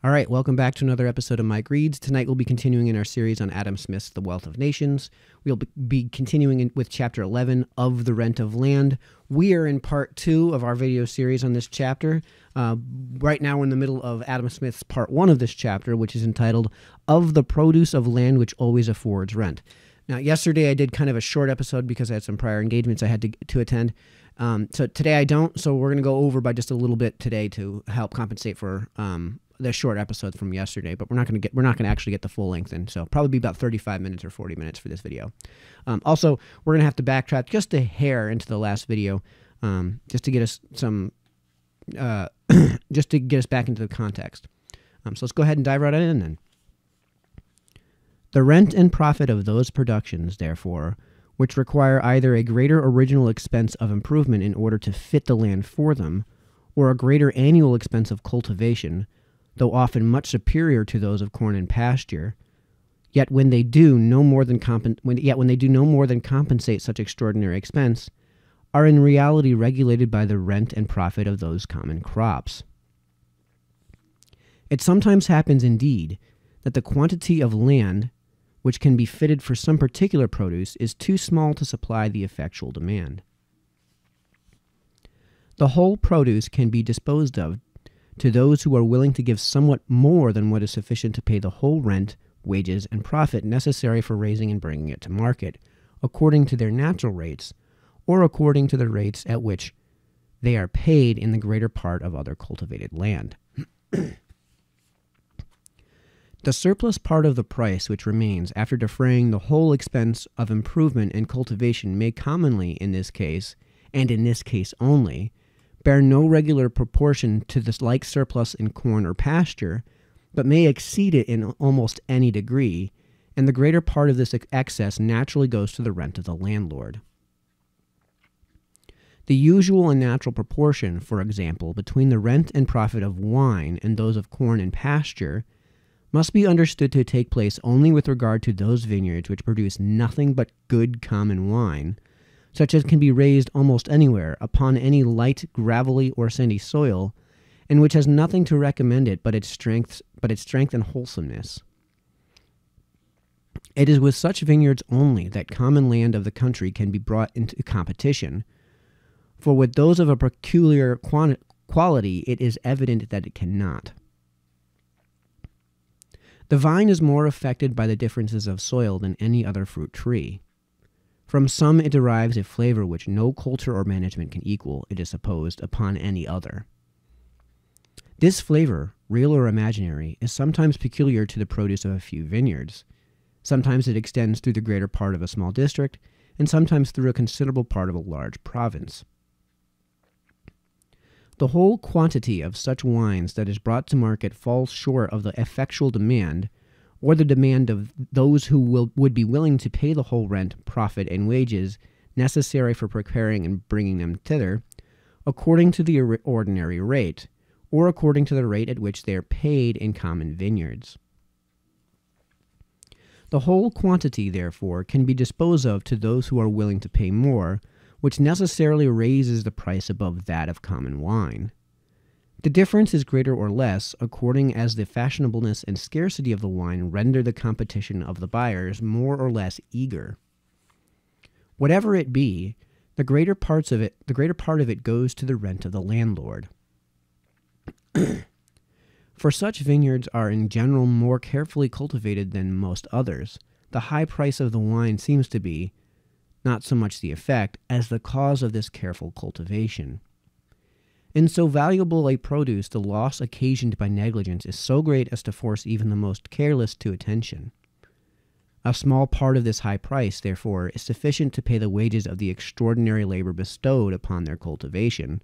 All right, welcome back to another episode of Mike Reads. Tonight we'll be continuing in our series on Adam Smith's The Wealth of Nations. We'll be continuing with Chapter 11 of The Rent of Land. We are in Part 2 of our video series on this chapter. Right now we're in the middle of Adam Smith's Part 1 of this chapter, which is entitled Of the Produce of Land Which Always Affords Rent. Now, yesterday I did kind of a short episode because I had some prior engagements I had to attend. So today I don't, so we're going to go over by just a little bit today to help compensate for the short episode from yesterday, but we're not going to actually get the full length in, so probably be about 35 minutes or 40 minutes for this video. Also, we're going to have to backtrack just a hair into the last video, just to get us some, just to get us back into the context. So let's go ahead and dive right in then. The rent and profit of those productions, therefore, which require either a greater original expense of improvement in order to fit the land for them, or a greater annual expense of cultivation, though often much superior to those of corn and pasture, yet when they do no more than compensate such extraordinary expense, are in reality regulated by the rent and profit of those common crops. It sometimes happens, indeed, that the quantity of land which can be fitted for some particular produce is too small to supply the effectual demand. The whole produce can be disposed of to those who are willing to give somewhat more than what is sufficient to pay the whole rent, wages, and profit necessary for raising and bringing it to market, according to their natural rates, or according to the rates at which they are paid in the greater part of other cultivated land. The surplus part of the price which remains after defraying the whole expense of improvement and cultivation may commonly, in this case, and in this case only, bear no regular proportion to this like surplus in corn or pasture, but may exceed it in almost any degree, and the greater part of this excess naturally goes to the rent of the landlord. The usual and natural proportion, for example, between the rent and profit of wine and those of corn and pasture must be understood to take place only with regard to those vineyards which produce nothing but good common wine, such as can be raised almost anywhere upon any light, gravelly, or sandy soil, and which has nothing to recommend it but its strength and wholesomeness. It is with such vineyards only that common land of the country can be brought into competition, for with those of a peculiar quality it is evident that it cannot. The vine is more affected by the differences of soil than any other fruit tree. From some it derives a flavor which no culture or management can equal, it is supposed, upon any other. This flavor, real or imaginary, is sometimes peculiar to the produce of a few vineyards. Sometimes it extends through the greater part of a small district, and sometimes through a considerable part of a large province. The whole quantity of such wines that is brought to market falls short of the effectual demand, or the demand of those who would be willing to pay the whole rent, profit, and wages necessary for preparing and bringing them thither, according to the ordinary rate, or according to the rate at which they are paid in common vineyards. The whole quantity, therefore, can be disposed of to those who are willing to pay more, which necessarily raises the price above that of common wine. The difference is greater or less according as the fashionableness and scarcity of the wine render the competition of the buyers more or less eager. Whatever it be, the greater part of it goes to the rent of the landlord. For such vineyards are in general more carefully cultivated than most others. The high price of the wine seems to be, not so much the effect, as the cause of this careful cultivation. In so valuable a produce, the loss occasioned by negligence is so great as to force even the most careless to attention. A small part of this high price, therefore, is sufficient to pay the wages of the extraordinary labor bestowed upon their cultivation,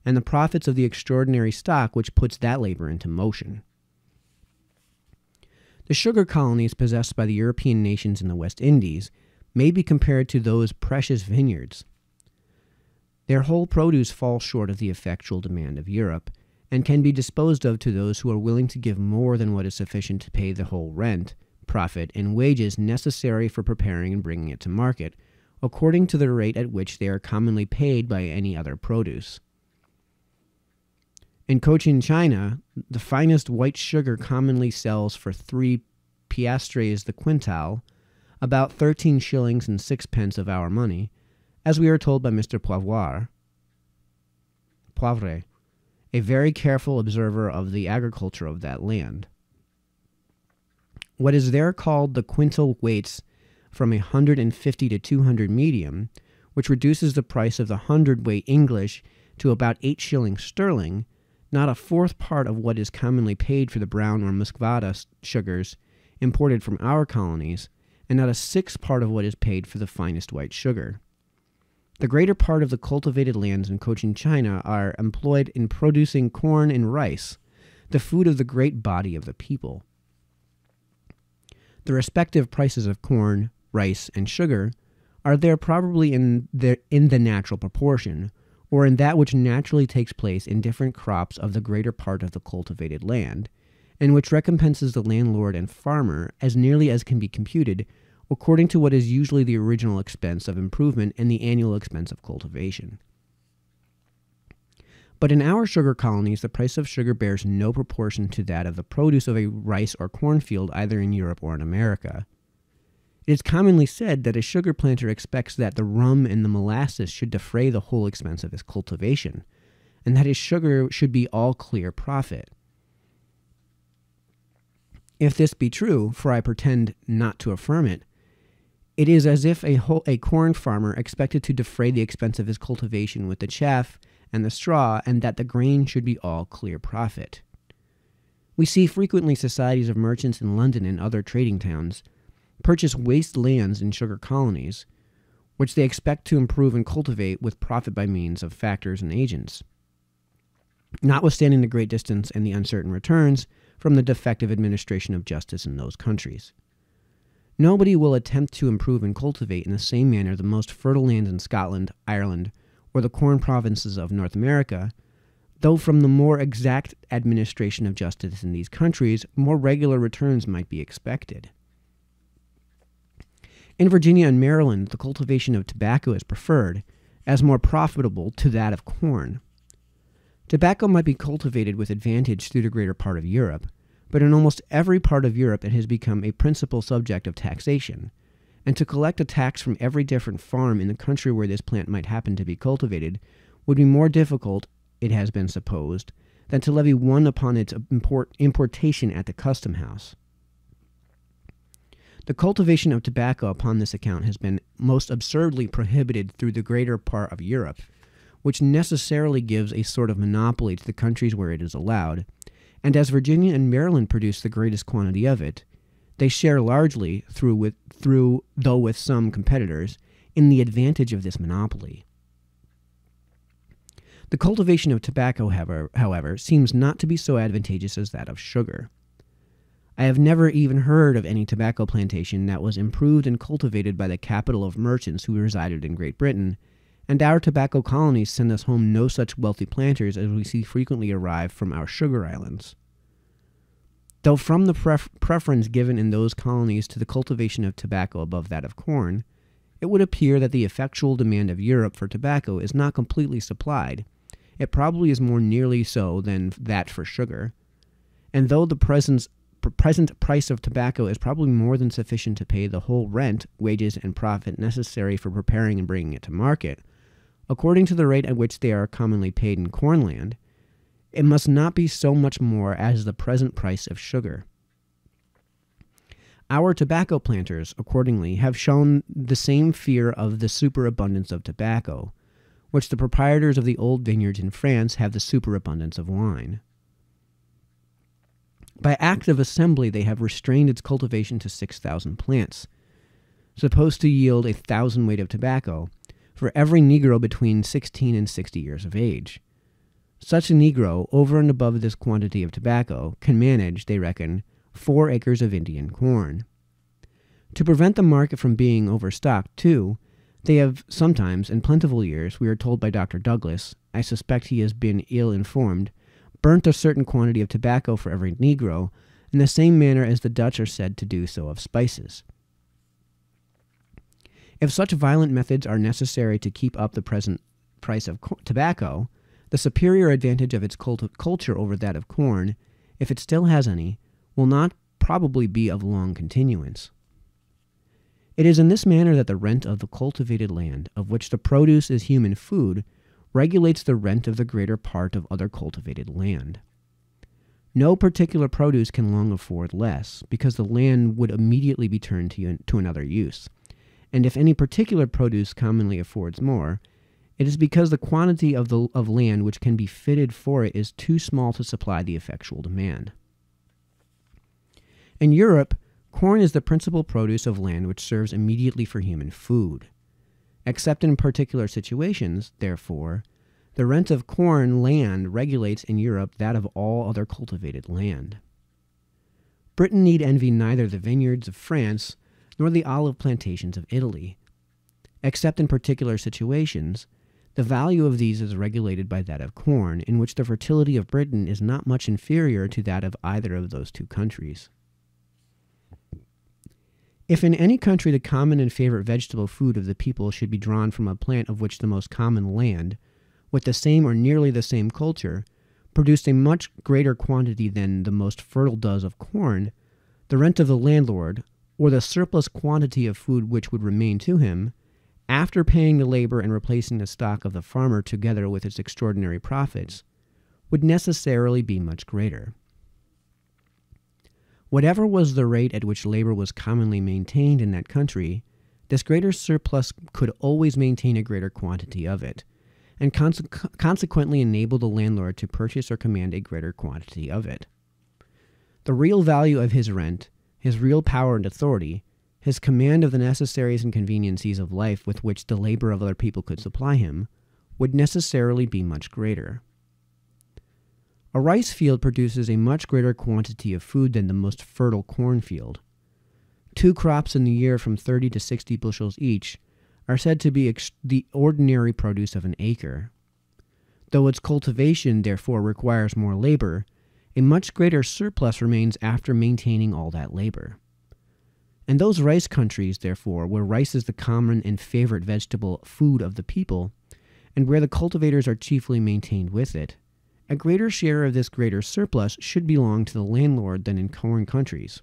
and the profits of the extraordinary stock which puts that labor into motion. The sugar colonies possessed by the European nations in the West Indies may be compared to those precious vineyards. Their whole produce falls short of the effectual demand of Europe, and can be disposed of to those who are willing to give more than what is sufficient to pay the whole rent, profit, and wages necessary for preparing and bringing it to market, according to the rate at which they are commonly paid by any other produce. In Cochin China, the finest white sugar commonly sells for 3 piastres the quintal, about 13 shillings and 6 pence of our money, as we are told by Mr. Poivre, a very careful observer of the agriculture of that land. What is there called the quintal weights from 150 to 200 medium, which reduces the price of the hundredweight English to about 8 shillings sterling, not a fourth part of what is commonly paid for the brown or muscovado sugars imported from our colonies, and not a sixth part of what is paid for the finest white sugar. The greater part of the cultivated lands in Cochin China are employed in producing corn and rice, the food of the great body of the people. The respective prices of corn, rice, and sugar are there probably in the natural proportion, or in that which naturally takes place in different crops of the greater part of the cultivated land, and which recompenses the landlord and farmer as nearly as can be computed, according to what is usually the original expense of improvement and the annual expense of cultivation. But in our sugar colonies, the price of sugar bears no proportion to that of the produce of a rice or cornfield either in Europe or in America. It is commonly said that a sugar planter expects that the rum and the molasses should defray the whole expense of his cultivation, and that his sugar should be all clear profit. If this be true, for I pretend not to affirm it, it is as if a corn farmer expected to defray the expense of his cultivation with the chaff and the straw, and that the grain should be all clear profit. We see frequently societies of merchants in London and other trading towns purchase waste lands in sugar colonies, which they expect to improve and cultivate with profit by means of factors and agents. Notwithstanding the great distance and the uncertain returns from the defective administration of justice in those countries. Nobody will attempt to improve and cultivate in the same manner the most fertile lands in Scotland, Ireland, or the corn provinces of North America, though from the more exact administration of justice in these countries, more regular returns might be expected. In Virginia and Maryland, the cultivation of tobacco is preferred, as more profitable, to that of corn. Tobacco might be cultivated with advantage through the greater part of Europe, but in almost every part of Europe it has become a principal subject of taxation, and to collect a tax from every different farm in the country where this plant might happen to be cultivated would be more difficult, it has been supposed, than to levy one upon its importation at the custom house. The cultivation of tobacco upon this account has been most absurdly prohibited through the greater part of Europe, which necessarily gives a sort of monopoly to the countries where it is allowed, and as Virginia and Maryland produce the greatest quantity of it, they share largely, though with some competitors, in the advantage of this monopoly. The cultivation of tobacco, however, seems not to be so advantageous as that of sugar. I have never even heard of any tobacco plantation that was improved and cultivated by the capital of merchants who resided in Great Britain, and our tobacco colonies send us home no such wealthy planters as we see frequently arrive from our sugar islands. Though from the preference given in those colonies to the cultivation of tobacco above that of corn, it would appear that the effectual demand of Europe for tobacco is not completely supplied. It probably is more nearly so than that for sugar, and though the present price of tobacco is probably more than sufficient to pay the whole rent, wages, and profit necessary for preparing and bringing it to market, according to the rate at which they are commonly paid in cornland, it must not be so much more as the present price of sugar. Our tobacco planters, accordingly, have shown the same fear of the superabundance of tobacco, which the proprietors of the old vineyards in France have the superabundance of wine. By act of assembly, they have restrained its cultivation to 6,000 plants, supposed to yield 1,000 weight of tobacco for every Negro between 16 and 60 years of age. Such a Negro, over and above this quantity of tobacco, can manage, they reckon, 4 acres of Indian corn. To prevent the market from being overstocked, too, they have sometimes, in plentiful years, we are told by Dr. Douglas, I suspect he has been ill informed, burnt a certain quantity of tobacco for every Negro, in the same manner as the Dutch are said to do so of spices. If such violent methods are necessary to keep up the present price of tobacco, The superior advantage of its culture over that of corn, if it still has any, will not probably be of long continuance. It is in this manner that the rent of the cultivated land, of which the produce is human food, regulates the rent of the greater part of other cultivated land. No particular produce can long afford less, because the land would immediately be turned to another use. And if any particular produce commonly affords more, it is because the quantity of land which can be fitted for it is too small to supply the effectual demand. In Europe, corn is the principal produce of land which serves immediately for human food. Except in particular situations, therefore, the rent of corn land regulates in Europe that of all other cultivated land. Britain need envy neither the vineyards of France nor the olive plantations of Italy. Except in particular situations, the value of these is regulated by that of corn, in which the fertility of Britain is not much inferior to that of either of those two countries. If in any country the common and favorite vegetable food of the people should be drawn from a plant of which the most common land, with the same or nearly the same culture, produced a much greater quantity than the most fertile does of corn, the rent of the landlord, or the surplus quantity of food which would remain to him, after paying the labor and replacing the stock of the farmer together with its extraordinary profits, would necessarily be much greater. Whatever was the rate at which labor was commonly maintained in that country, this greater surplus could always maintain a greater quantity of it, and consequently enable the landlord to purchase or command a greater quantity of it. The real value of his rent, his real power and authority, his command of the necessaries and conveniencies of life with which the labor of other people could supply him, would necessarily be much greater. A rice field produces a much greater quantity of food than the most fertile cornfield. 2 crops in the year from 30 to 60 bushels each are said to be the ordinary produce of an acre. Though its cultivation, therefore, requires more labor, a much greater surplus remains after maintaining all that labor. In those rice countries, therefore, where rice is the common and favorite vegetable food of the people, and where the cultivators are chiefly maintained with it, a greater share of this greater surplus should belong to the landlord than in corn countries.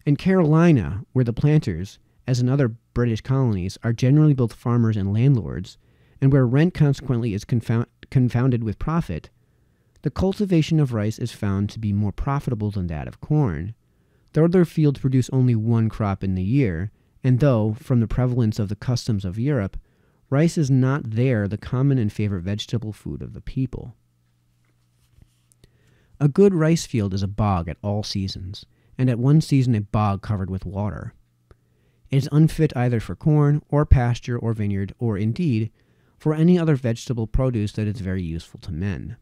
In Carolina, where the planters, as in other British colonies, are generally both farmers and landlords, and where rent consequently is confounded with profit, the cultivation of rice is found to be more profitable than that of corn, though their fields produce only 1 crop in the year, and though, from the prevalence of the customs of Europe, rice is not there the common and favorite vegetable food of the people. A good rice field is a bog at all seasons, and at one season a bog covered with water. It is unfit either for corn, or pasture, or vineyard, or, indeed, for any other vegetable produce that is very useful to men.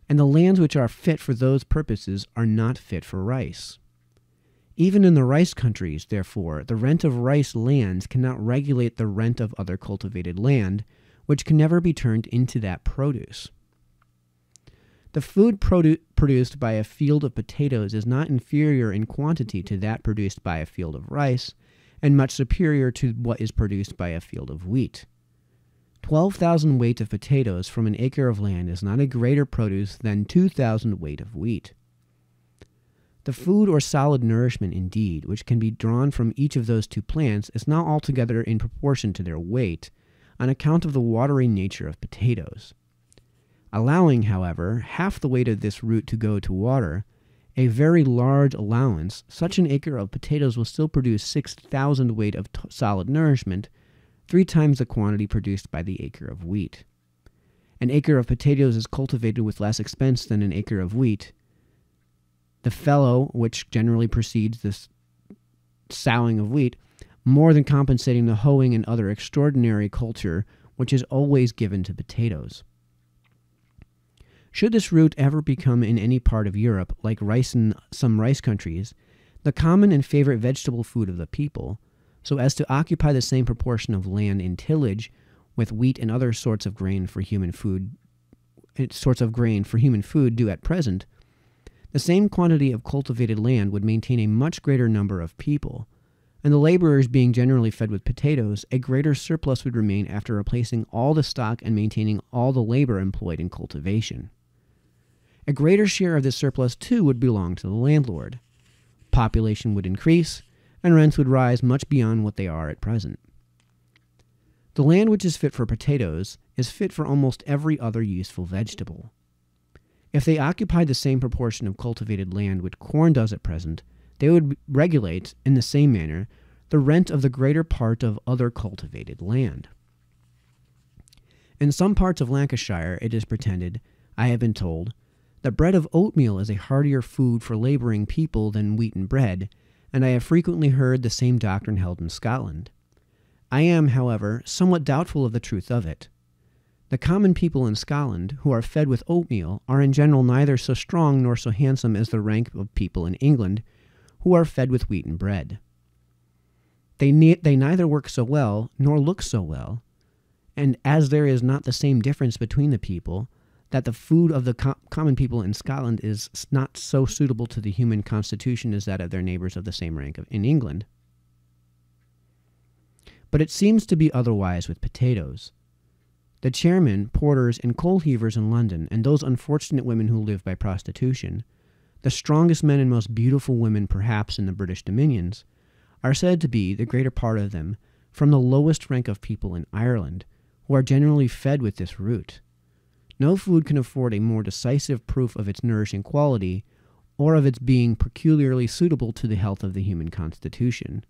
And the lands which are fit for those purposes are not fit for rice. Even in the rice countries, therefore, the rent of rice lands cannot regulate the rent of other cultivated land, which can never be turned into that produce. The food produced by a field of potatoes is not inferior in quantity to that produced by a field of rice, and much superior to what is produced by a field of wheat. 12,000 weight of potatoes from an acre of land is not a greater produce than 2,000 weight of wheat. The food or solid nourishment, indeed, which can be drawn from each of those 2 plants is not altogether in proportion to their weight, on account of the watery nature of potatoes. Allowing, however, half the weight of this root to go to water, a very large allowance, such an acre of potatoes will still produce 6,000 weight of solid nourishment, 3 times the quantity produced by the acre of wheat. An acre of potatoes is cultivated with less expense than an acre of wheat. The fallow, which generally precedes this sowing of wheat, more than compensating the hoeing and other extraordinary culture which is always given to potatoes. Should this root ever become in any part of Europe, like rice in some rice countries, the common and favorite vegetable food of the people, so as to occupy the same proportion of land in tillage with wheat and other sorts of grain for human food do at present, the same quantity of cultivated land would maintain a much greater number of people, and the laborers being generally fed with potatoes, a greater surplus would remain after replacing all the stock and maintaining all the labor employed in cultivation. A greater share of this surplus, too, would belong to the landlord. Population would increase, and rents would rise much beyond what they are at present. The land which is fit for potatoes is fit for almost every other useful vegetable. If they occupied the same proportion of cultivated land which corn does at present, they would regulate, in the same manner, the rent of the greater part of other cultivated land. In some parts of Lancashire, it is pretended, I have been told, that bread of oatmeal is a heartier food for laboring people than wheaten bread, and I have frequently heard the same doctrine held in Scotland. I am, however, somewhat doubtful of the truth of it. The common people in Scotland, who are fed with oatmeal, are in general neither so strong nor so handsome as the rank of people in England, who are fed with wheaten bread. They neither work so well nor look so well, and as there is not the same difference between the people, that the food of the common people in Scotland is not so suitable to the human constitution as that of their neighbors of the same rank in England. But it seems to be otherwise with potatoes. The chairmen, porters, and coal heavers in London, and those unfortunate women who live by prostitution, the strongest men and most beautiful women perhaps in the British dominions, are said to be, the greater part of them, from the lowest rank of people in Ireland, who are generally fed with this root. No food can afford a more decisive proof of its nourishing quality, or of its being peculiarly suitable to the health of the human constitution.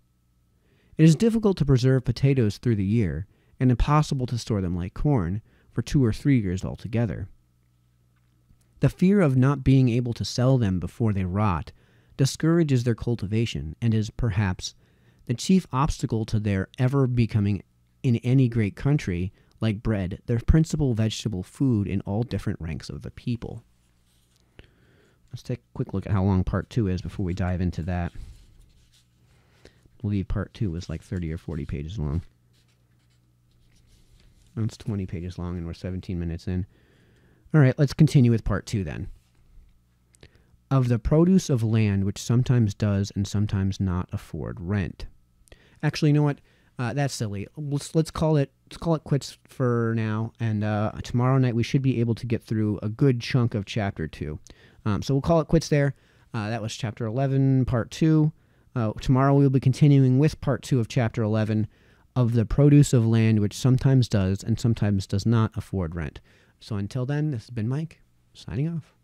It is difficult to preserve potatoes through the year, and impossible to store them like corn, for 2 or 3 years altogether. The fear of not being able to sell them before they rot discourages their cultivation, and is, perhaps, the chief obstacle to their ever becoming, in any great country, like bread, their principal vegetable food in all different ranks of the people. Let's take a quick look at how long part 2 is before we dive into that. I believe part 2 was like 30 or 40 pages long. It's 20 pages long, and we're 17 minutes in. All right, let's continue with part 2 then. Of the produce of land which sometimes does and sometimes not afford rent. Actually, you know what? That's silly. Let's call it quits for now, and tomorrow night we should be able to get through a good chunk of chapter 2. So we'll call it quits there. That was chapter 11, part 2. Tomorrow we will be continuing with part 2 of chapter 11, of the produce of land which sometimes does and sometimes does not afford rent. So until then, this has been Mike, signing off.